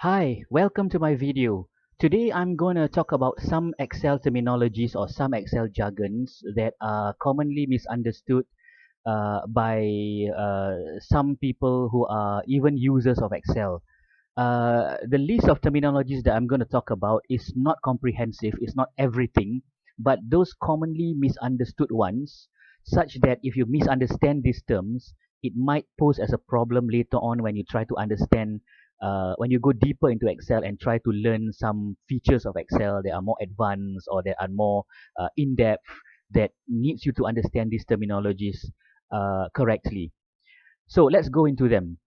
Hi, welcome to my video. Today I'm going to talk about some Excel terminologies or some Excel jargons that are commonly misunderstood by some people who are even users of Excel. The list of terminologies that I'm going to talk about is not comprehensive, it's not everything, but those commonly misunderstood ones, such that if you misunderstand these terms, it might pose as a problem later on when you try to understand, when you go deeper into Excel and try to learn some features of Excel that are more advanced or that are more in-depth, that needs you to understand these terminologies correctly. So let's go into them.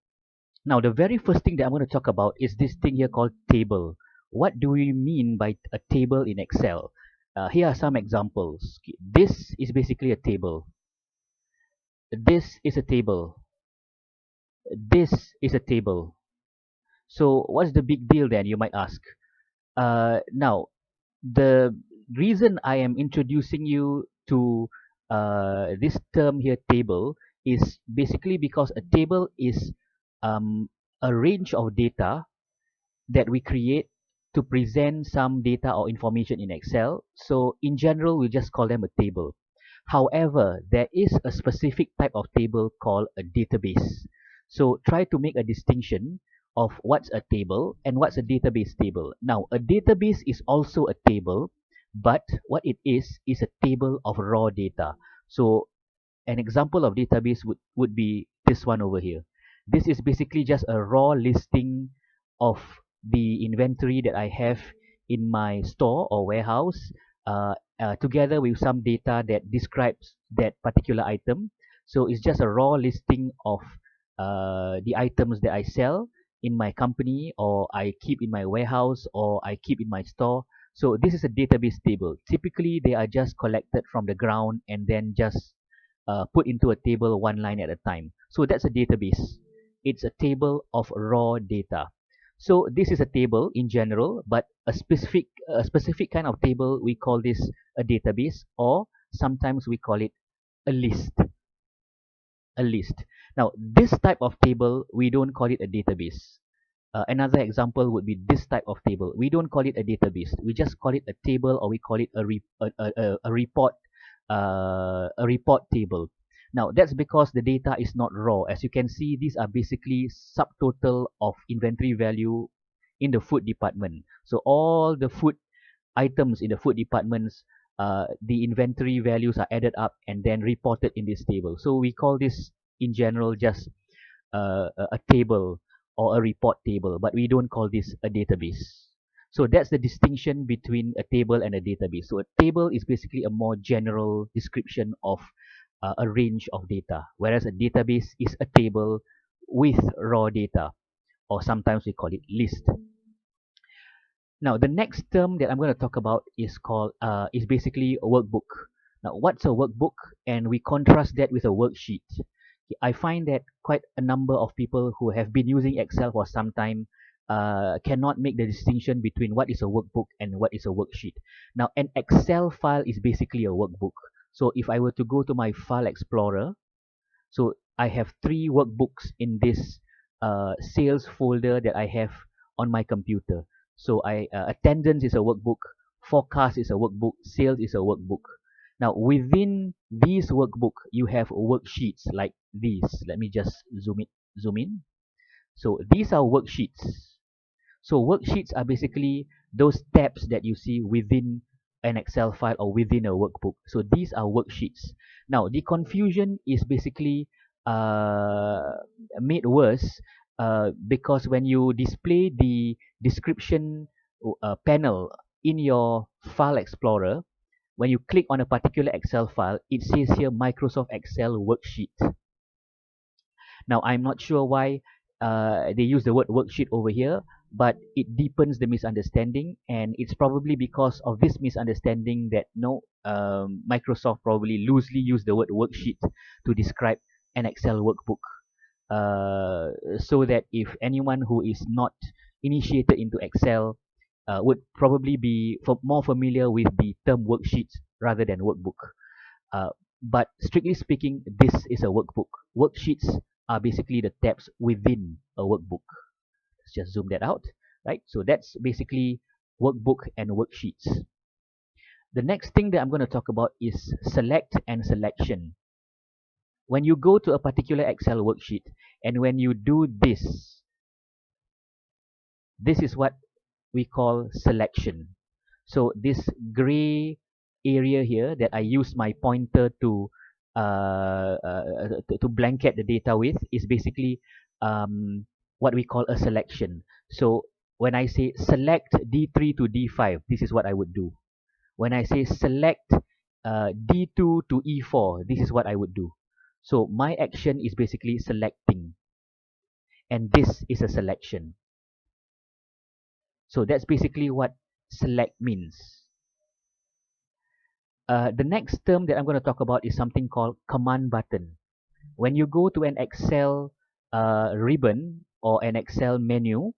Now, the very first thing that I'm going to talk about is this thing here called table. What do we mean by a table in Excel? Here are some examples. This is basically a table. This is a table. This is a table. So, what's the big deal then, you might ask? Now, the reason I am introducing you to this term here, table, is basically because a table is um, a range of data that we create to present some data or information in Excel. So in general, we just call them a table. However, there is a specific type of table called a database. So try to make a distinction of what's a table and what's a database table. Now, a database is also a table, but what it is a table of raw data. So an example of database would be this one over here. This is basically just a raw listing of the inventory that I have in my store or warehouse, together with some data that describes that particular item. So it's just a raw listing of the items that I sell in my company, or I keep in my warehouse, or I keep in my store. So this is a database table. Typically, they are just collected from the ground and then just put into a table one line at a time. So that's a database. It's a table of raw data. So this is a table in general, but a specific kind of table, we call this a database, or sometimes we call it a list. A list. Now, this type of table, we don't call it a database. Another example would be this type of table. We don't call it a database. We just call it a table, or we call it a report, a report table. Now, that's because the data is not raw. As you can see, these are basically subtotal of inventory value in the food department. So all the food items in the food departments, the inventory values are added up and then reported in this table. So we call this in general just a table or a report table, but we don't call this a database. So that's the distinction between a table and a database. So a table is basically a more general description of a range of data, whereas a database is a table with raw data, or sometimes we call it list. Now, the next term that I'm going to talk about is basically a workbook. Now, what's a workbook? And we contrast that with a worksheet. I find that quite a number of people who have been using Excel for some time cannot make the distinction between what is a workbook and what is a worksheet. Now, an Excel file is basically a workbook. So if I were to go to my file explorer, so I have three workbooks in this sales folder that I have on my computer. So attendance is a workbook, forecast is a workbook, sales is a workbook. Now within these workbook, you have worksheets like these. Let me just zoom in. So these are worksheets. So worksheets are basically those tabs that you see within an Excel file or within a workbook. So these are worksheets. Now the confusion is basically uh, made worse because when you display the description panel in your file explorer, when you click on a particular Excel file, it says here Microsoft Excel worksheet. Now, I'm not sure why they use the word worksheet over here, but it deepens the misunderstanding, and it's probably because of this misunderstanding that Microsoft probably loosely used the word worksheet to describe an Excel workbook, so that if anyone who is not initiated into Excel would probably be more familiar with the term worksheet rather than workbook. Uh, but strictly speaking, this is a workbook. Worksheets are basically the tabs within a workbook. Let's just zoom that out. right? So that's basically workbook and worksheets. The next thing that I'm going to talk about is select and selection. When you go to a particular Excel worksheet and when you do this is what we call selection. So this gray area here that I use my pointer to blanket the data with is basically what we call a selection. So when I say select D3 to D5, this is what I would do. When I say select D2 to E4, this is what I would do. So my action is basically selecting, and this is a selection. So that's basically what select means. The next term that I'm going to talk about is something called command button. When you go to an Excel ribbon or an Excel menu,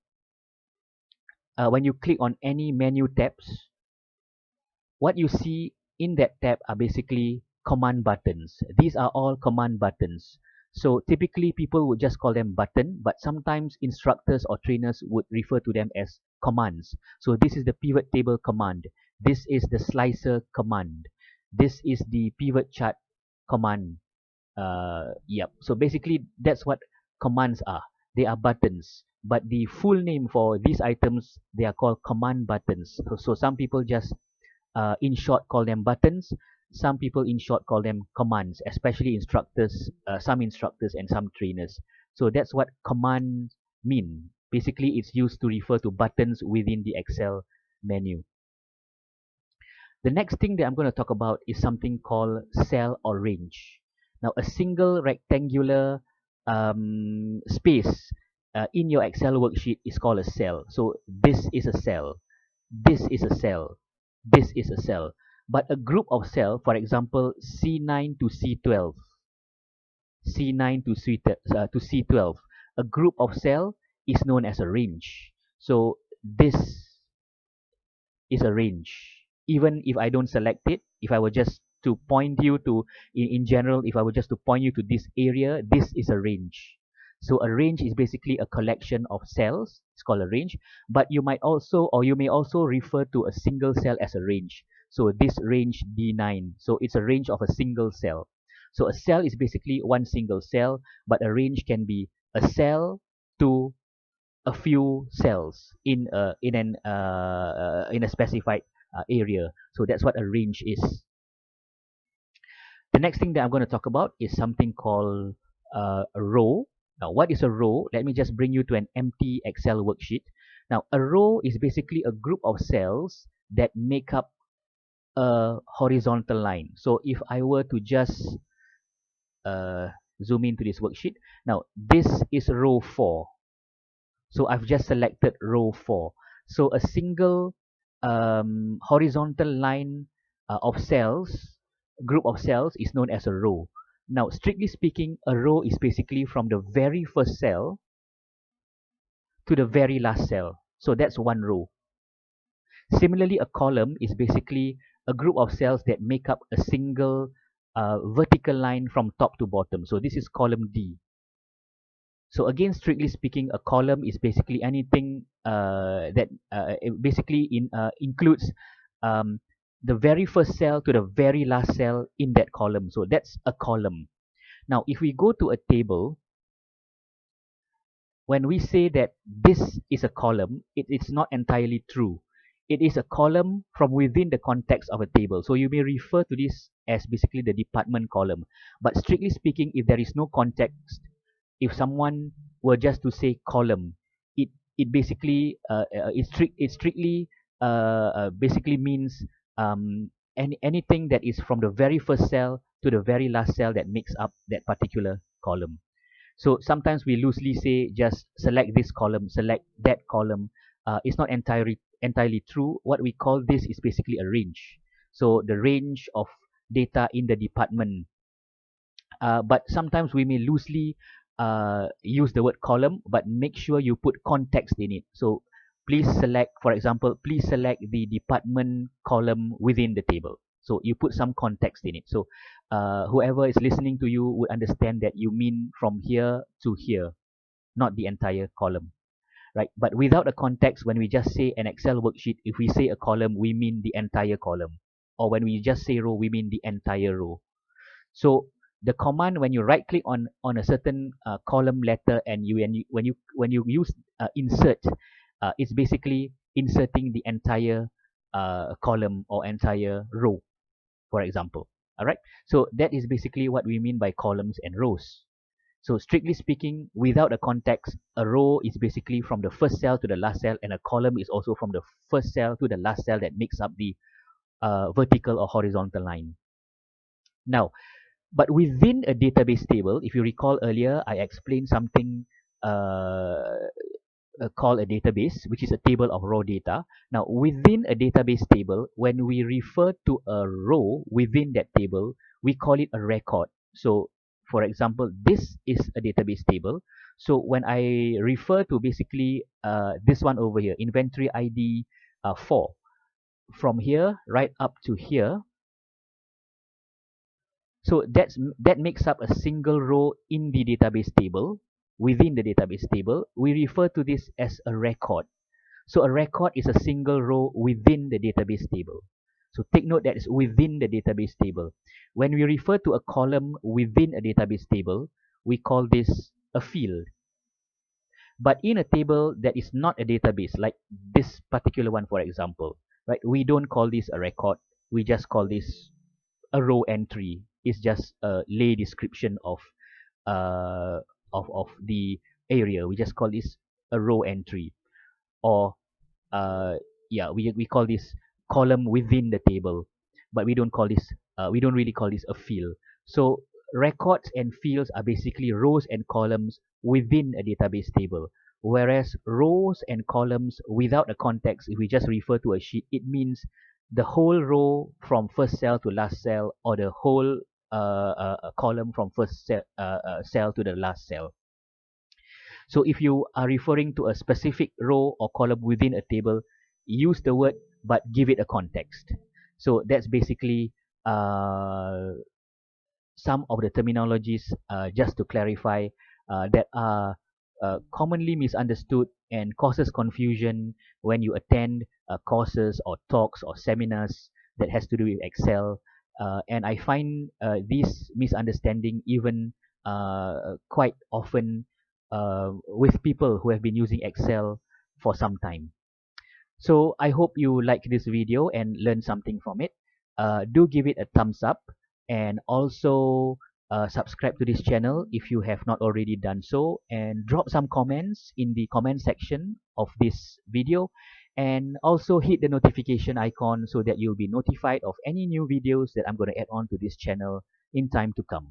when you click on any menu tabs, what you see in that tab are basically command buttons. These are all command buttons. So typically people would just call them button, but sometimes instructors or trainers would refer to them as commands. So this is the pivot table command. This is the slicer command. This is the pivot chart command. Yep. So basically that's what commands are. They are buttons. But the full name for these items, they are called command buttons. So some people just in short call them buttons. Some people in short call them commands, especially instructors, some instructors and some trainers. So that's what commands mean. Basically, it's used to refer to buttons within the Excel menu. The next thing that I'm going to talk about is something called cell or range. Now, a single rectangular space in your Excel worksheet is called a cell. So this is a cell. This is a cell. This is a cell. But a group of cells, for example, C9 to C12, C9 to C12, a group of cells is known as a range. So this is a range. Even if I don't select it, if I were just to point you to, in general, if I were just to point you to this area, this is a range. So a range is basically a collection of cells. It's called a range. But you might also, or you may also refer to a single cell as a range. So this range D9. So it's a range of a single cell. So a cell is basically one single cell, but a range can be a cell to a few cells in a specified area. So that's what a range is. The next thing that I'm going to talk about is something called a row. Now, what is a row? Let me just bring you to an empty Excel worksheet. Now, a row is basically a group of cells that make up a horizontal line. So if I were to just zoom into this worksheet, now this is row 4. So I've just selected row 4. So a single horizontal line of cells, group of cells, is known as a row. Now, strictly speaking, a row is basically from the very first cell to the very last cell. So that's one row. Similarly, a column is basically a group of cells that make up a single vertical line from top to bottom. So this is column D. So again, strictly speaking, a column is basically anything that includes the very first cell to the very last cell in that column. So that's a column. Now, if we go to a table, when we say that this is a column, it's not entirely true. It is a column from within the context of a table. So you may refer to this as basically the department column. But strictly speaking, if there is no context, if someone were just to say column, it basically it strictly basically means anything that is from the very first cell to the very last cell that makes up that particular column. So sometimes we loosely say just select this column, select that column. It's not entirely true. What we call this is basically a range. So the range of data in the department. But sometimes we may loosely use the word column, but make sure you put context in it. So please select, for example, please select the department column within the table. So you put some context in it. So whoever is listening to you would understand that you mean from here to here, not the entire column. right? But without a context, when we just say an Excel worksheet, if we say a column, we mean the entire column. Or when we just say row, we mean the entire row. So the command, when you right click on a certain column letter, and when you use insert, it's basically inserting the entire column or entire row, for example. All right. So that is basically what we mean by columns and rows. So strictly speaking, without a context, a row is basically from the first cell to the last cell, and a column is also from the first cell to the last cell that makes up the vertical or horizontal line. Now, but within a database table, if you recall earlier, I explained something called a database, which is a table of raw data. Now, within a database table, when we refer to a row within that table, we call it a record. So, for example, this is a database table. So, when I refer to basically this one over here, inventory ID 4, from here right up to here, so that makes up a single row in the database table. Within the database table, we refer to this as a record. So a record is a single row within the database table. So take note that it's within the database table. When we refer to a column within a database table, we call this a field. But in a table that is not a database, like this particular one, for example, right? We don't call this a record. We just call this a row entry. Is just a lay description uh, of the area. We just call this a row entry, or uh, yeah, we call this column within the table, but we don't really call this a field. So records and fields are basically rows and columns within a database table, whereas rows and columns without a context, if we just refer to a sheet, it means the whole row from first cell to last cell, or the whole column from first cell to the last cell. So if you are referring to a specific row or column within a table, use the word but give it a context. So that's basically some of the terminologies, just to clarify, that are commonly misunderstood and causes confusion when you attend courses or talks or seminars that has to do with Excel. And I find this misunderstanding even quite often with people who have been using Excel for some time. So I hope you like this video and learn something from it. Do give it a thumbs up, and also subscribe to this channel if you have not already done so, and drop some comments in the comment section of this video, and also hit the notification icon so that you'll be notified of any new videos that I'm going to add on to this channel in time to come.